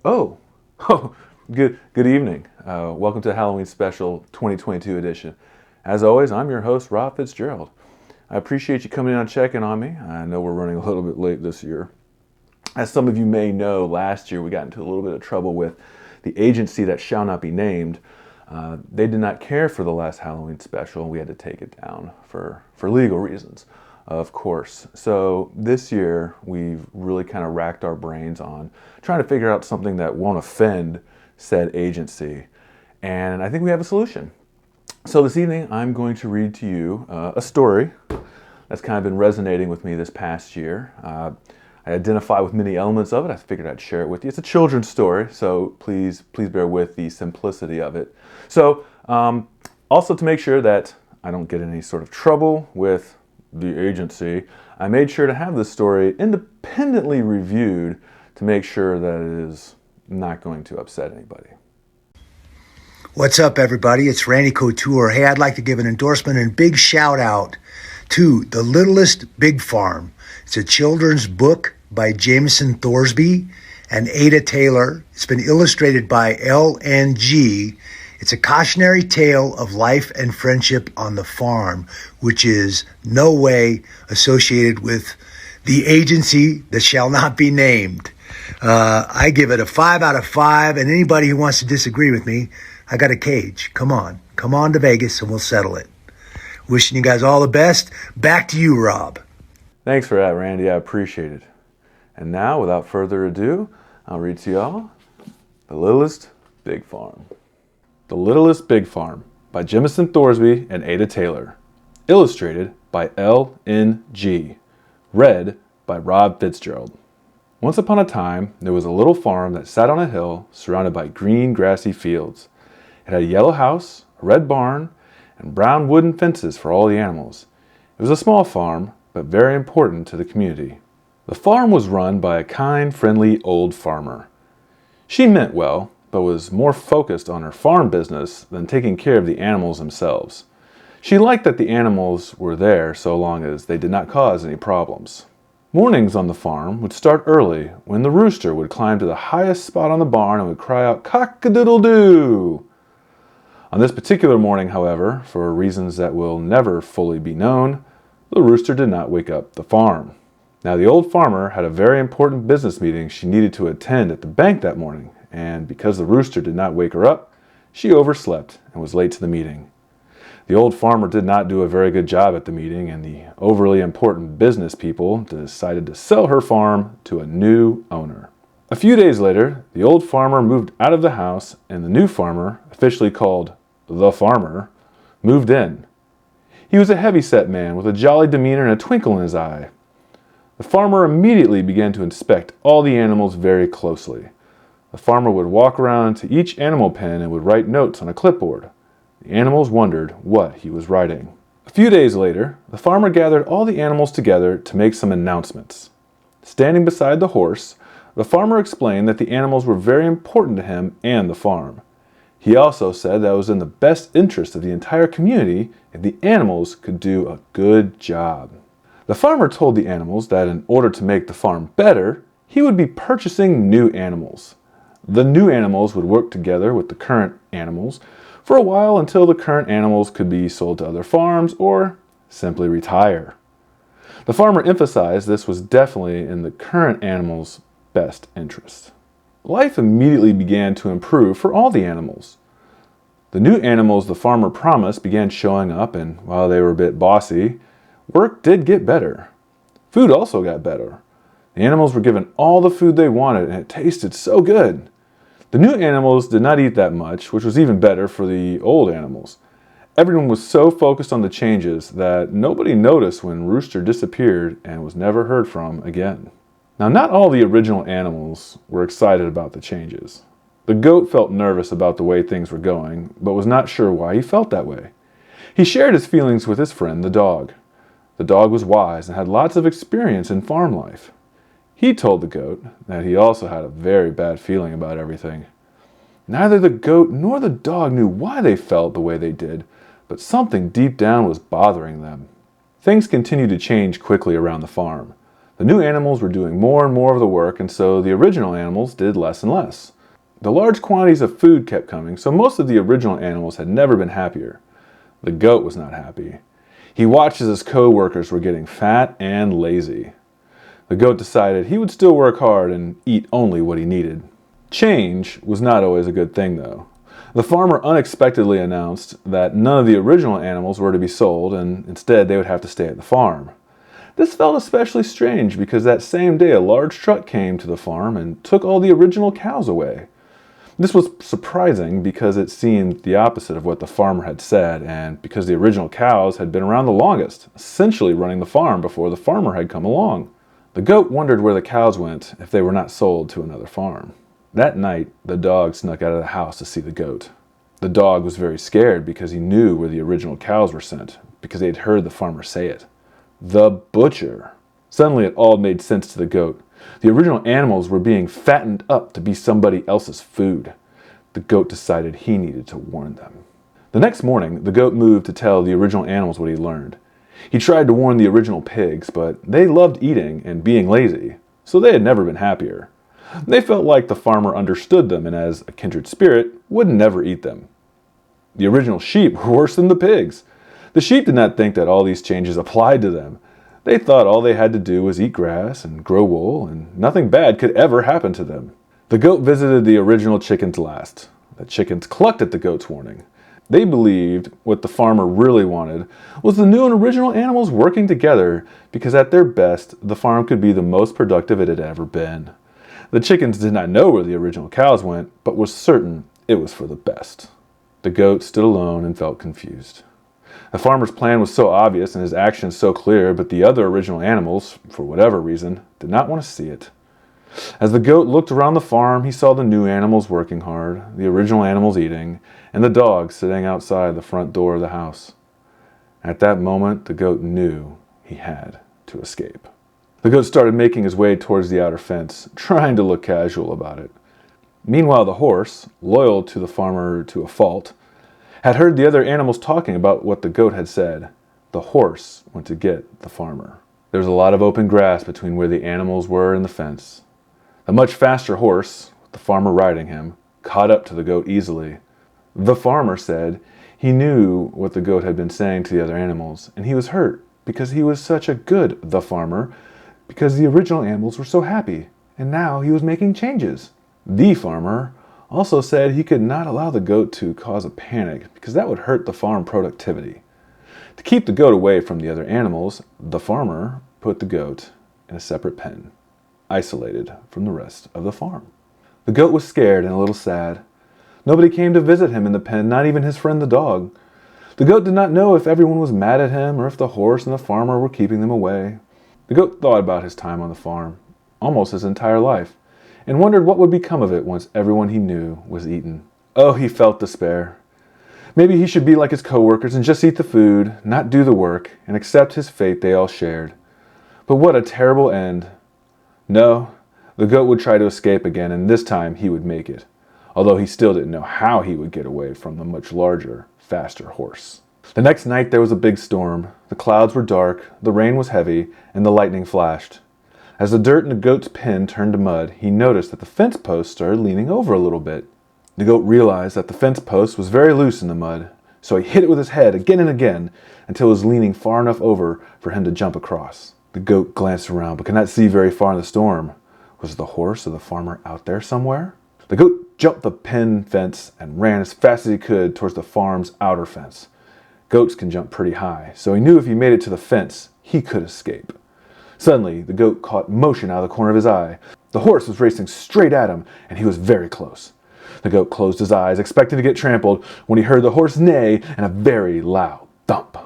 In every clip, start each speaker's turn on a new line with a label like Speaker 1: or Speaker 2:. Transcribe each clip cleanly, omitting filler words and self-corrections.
Speaker 1: Oh, oh, good evening. Welcome to the Halloween Special 2022 edition. As always, I'm your host, Rob Fitzgerald. I appreciate you coming in and checking on me. I know we're running a little bit late this year. As some of you may know, last year we got into a little bit of trouble with the agency that shall not be named. They did not care for the last Halloween special, and we had to take it down for legal reasons, of course. So this year we've really kind of racked our brains on trying to figure out something that won't offend said agency. And I think we have a solution. So this evening I'm going to read to you a story that's kind of been resonating with me this past year. I identify with many elements of it. I figured I'd share it with you. It's a children's story, so please bear with the simplicity of it. So also to make sure that I don't get in any sort of trouble with the agency, I made sure to have this story independently reviewed to make sure that it is not going to upset anybody.
Speaker 2: What's up, everybody? It's Randy Couture. Hey, I'd like to give an endorsement and big shout out to The Littlest Big Farm. It's a children's book by Jameson Thorsby and Ada Taylor. It's been illustrated by LNG. It's a cautionary tale of life and friendship on the farm, which is no way associated with the agency that shall not be named. I give it a 5 out of 5, and anybody who wants to disagree with me, I got a cage. Come on to Vegas and we'll settle it. Wishing you guys all the best. Back to you, Rob.
Speaker 1: Thanks for that, Randy. I appreciate it. And now, without further ado, I'll read to y'all The Littlest Big Farm. The Littlest Big Farm by Jameson Thorsby and Ada Taylor. Illustrated by LNG. Read by Rob Fitzgerald. Once upon a time, there was a little farm that sat on a hill surrounded by green, grassy fields. It had a yellow house, a red barn, and brown wooden fences for all the animals. It was a small farm, but very important to the community. The farm was run by a kind, friendly old farmer. She meant well, but was more focused on her farm business than taking care of the animals themselves. She liked that the animals were there so long as they did not cause any problems. Mornings on the farm would start early when the rooster would climb to the highest spot on the barn and would cry out, "Cock-a-doodle-doo!" On this particular morning, however, for reasons that will never fully be known, the rooster did not wake up the farm. Now, the old farmer had a very important business meeting she needed to attend at the bank that morning, and because the rooster did not wake her up, she overslept and was late to the meeting. The old farmer did not do a very good job at the meeting, and the overly important business people decided to sell her farm to a new owner. A few days later, the old farmer moved out of the house, and the new farmer, officially called the farmer, moved in. He was a heavy-set man with a jolly demeanor and a twinkle in his eye. The farmer immediately began to inspect all the animals very closely. The farmer would walk around to each animal pen and would write notes on a clipboard. The animals wondered what he was writing. A few days later, the farmer gathered all the animals together to make some announcements. Standing beside the horse, the farmer explained that the animals were very important to him and the farm. He also said that it was in the best interest of the entire community if the animals could do a good job. The farmer told the animals that in order to make the farm better, he would be purchasing new animals. The new animals would work together with the current animals for a while until the current animals could be sold to other farms or simply retire. The farmer emphasized this was definitely in the current animals' best interest. Life immediately began to improve for all the animals. The new animals the farmer promised began showing up, and while they were a bit bossy, work did get better. Food also got better. The animals were given all the food they wanted, and it tasted so good. The new animals did not eat that much, which was even better for the old animals. Everyone was so focused on the changes that nobody noticed when Rooster disappeared and was never heard from again. Now, not all the original animals were excited about the changes. The goat felt nervous about the way things were going, but was not sure why he felt that way. He shared his feelings with his friend, the dog. The dog was wise and had lots of experience in farm life. He told the goat that he also had a very bad feeling about everything. Neither the goat nor the dog knew why they felt the way they did, but something deep down was bothering them. Things continued to change quickly around the farm. The new animals were doing more and more of the work, and so the original animals did less and less. The large quantities of food kept coming, so most of the original animals had never been happier. The goat was not happy. He watched as his co-workers were getting fat and lazy. The goat decided he would still work hard and eat only what he needed. Change was not always a good thing, though. The farmer unexpectedly announced that none of the original animals were to be sold, and instead they would have to stay at the farm. This felt especially strange because that same day a large truck came to the farm and took all the original cows away. This was surprising because it seemed the opposite of what the farmer had said, and because the original cows had been around the longest, essentially running the farm before the farmer had come along. The goat wondered where the cows went if they were not sold to another farm. That night, the dog snuck out of the house to see the goat. The dog was very scared because he knew where the original cows were sent, because he had heard the farmer say it. The butcher. Suddenly it all made sense to the goat. The original animals were being fattened up to be somebody else's food. The goat decided he needed to warn them. The next morning, the goat moved to tell the original animals what he learned. He tried to warn the original pigs, but they loved eating and being lazy, so they had never been happier. They felt like the farmer understood them and, as a kindred spirit, would never eat them. The original sheep were worse than the pigs. The sheep did not think that all these changes applied to them. They thought all they had to do was eat grass and grow wool, and nothing bad could ever happen to them. The goat visited the original chickens last. The chickens clucked at the goat's warning. They believed what the farmer really wanted was the new and original animals working together, because at their best, the farm could be the most productive it had ever been. The chickens did not know where the original cows went, but was certain it was for the best. The goat stood alone and felt confused. The farmer's plan was so obvious and his actions so clear, but the other original animals, for whatever reason, did not want to see it. As the goat looked around the farm, he saw the new animals working hard, the original animals eating, and the dog sitting outside the front door of the house. At that moment, the goat knew he had to escape. The goat started making his way towards the outer fence, trying to look casual about it. Meanwhile, the horse, loyal to the farmer to a fault, had heard the other animals talking about what the goat had said. The horse went to get the farmer. There was a lot of open grass between where the animals were and the fence. The much faster horse, with the farmer riding him, caught up to the goat easily. The farmer said he knew what the goat had been saying to the other animals, and he was hurt because he was such a good the farmer, because the original animals were so happy, and now he was making changes. The farmer also said he could not allow the goat to cause a panic because that would hurt the farm productivity. To keep the goat away from the other animals, the farmer put the goat in a separate pen, isolated from the rest of the farm. The goat was scared and a little sad. Nobody came to visit him in the pen, not even his friend the dog. The goat did not know if everyone was mad at him or if the horse and the farmer were keeping them away. The goat thought about his time on the farm, almost his entire life, and wondered what would become of it once everyone he knew was eaten. Oh, he felt despair. Maybe he should be like his co-workers and just eat the food, not do the work, and accept his fate they all shared. But what a terrible end. No, the goat would try to escape again, and this time he would make it, although he still didn't know how he would get away from the much larger, faster horse. The next night there was a big storm. The clouds were dark, the rain was heavy, and the lightning flashed. As the dirt in the goat's pen turned to mud, he noticed that the fence post started leaning over a little bit. The goat realized that the fence post was very loose in the mud, so he hit it with his head again and again until it was leaning far enough over for him to jump across. The goat glanced around but could not see very far in the storm. Was the horse or the farmer out there somewhere? The goat jumped the pen fence and ran as fast as he could towards the farm's outer fence. Goats can jump pretty high, so he knew if he made it to the fence, he could escape. Suddenly, the goat caught motion out of the corner of his eye. The horse was racing straight at him, and he was very close. The goat closed his eyes, expecting to get trampled, when he heard the horse neigh and a very loud thump.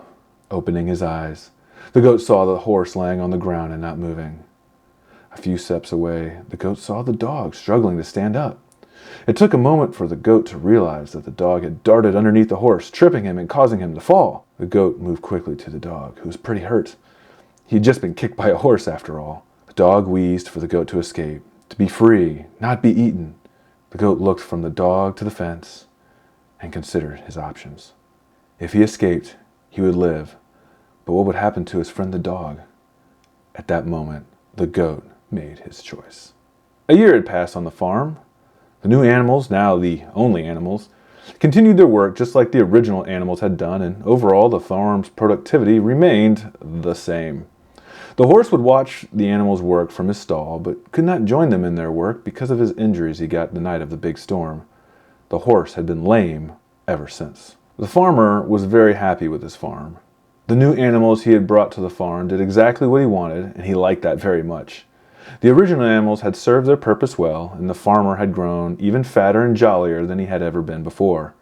Speaker 1: Opening his eyes, the goat saw the horse laying on the ground and not moving. A few steps away, the goat saw the dog struggling to stand up. It took a moment for the goat to realize that the dog had darted underneath the horse, tripping him and causing him to fall. The goat moved quickly to the dog, who was pretty hurt. He had just been kicked by a horse, after all. The dog wheezed for the goat to escape, to be free, not be eaten. The goat looked from the dog to the fence and considered his options. If he escaped, he would live, but what would happen to his friend the dog? At that moment, the goat made his choice. A year had passed on the farm. The new animals, now the only animals, continued their work just like the original animals had done, and overall the farm's productivity remained the same. The horse would watch the animals work from his stall, but could not join them in their work because of his injuries he got the night of the big storm. The horse had been lame ever since. The farmer was very happy with his farm. The new animals he had brought to the farm did exactly what he wanted, and he liked that very much. The original animals had served their purpose well, and the farmer had grown even fatter and jollier than he had ever been before.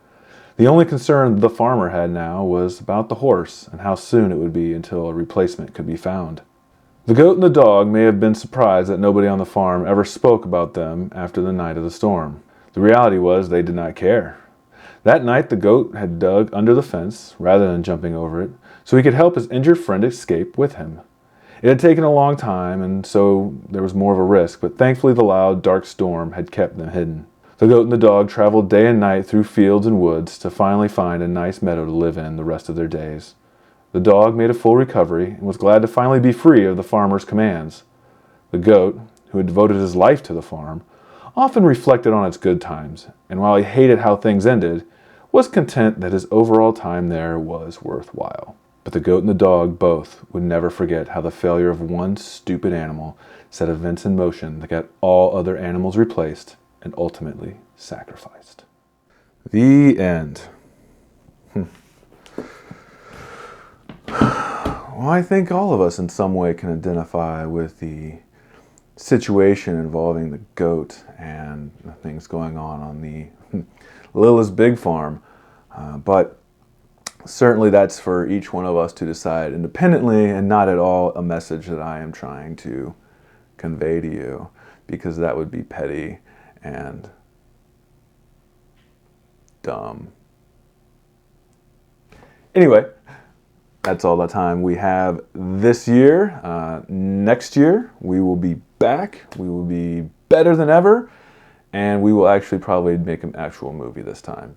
Speaker 1: The only concern the farmer had now was about the horse and how soon it would be until a replacement could be found. The goat and the dog may have been surprised that nobody on the farm ever spoke about them after the night of the storm. The reality was they did not care. That night the goat had dug under the fence rather than jumping over it, so he could help his injured friend escape with him. It had taken a long time, and so there was more of a risk, but thankfully the loud, dark storm had kept them hidden. The goat and the dog traveled day and night through fields and woods to finally find a nice meadow to live in the rest of their days. The dog made a full recovery and was glad to finally be free of the farmer's commands. The goat, who had devoted his life to the farm, often reflected on its good times, and while he hated how things ended, was content that his overall time there was worthwhile. But the goat and the dog both would never forget how the failure of one stupid animal set events in motion that got all other animals replaced and ultimately sacrificed. The end. Well, I think all of us in some way can identify with the situation involving the goat and the things going on the Littlest Big Farm. But certainly that's for each one of us to decide independently, and not at all a message that I am trying to convey to you, because that would be petty and dumb. Anyway, that's all the time we have this year. Next year, we will be back. We will be better than ever, and we will actually probably make an actual movie this time.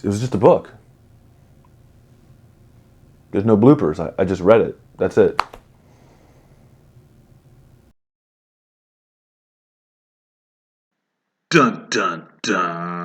Speaker 1: It was just a book. There's no bloopers. I just read it. That's it. Dun dun dun.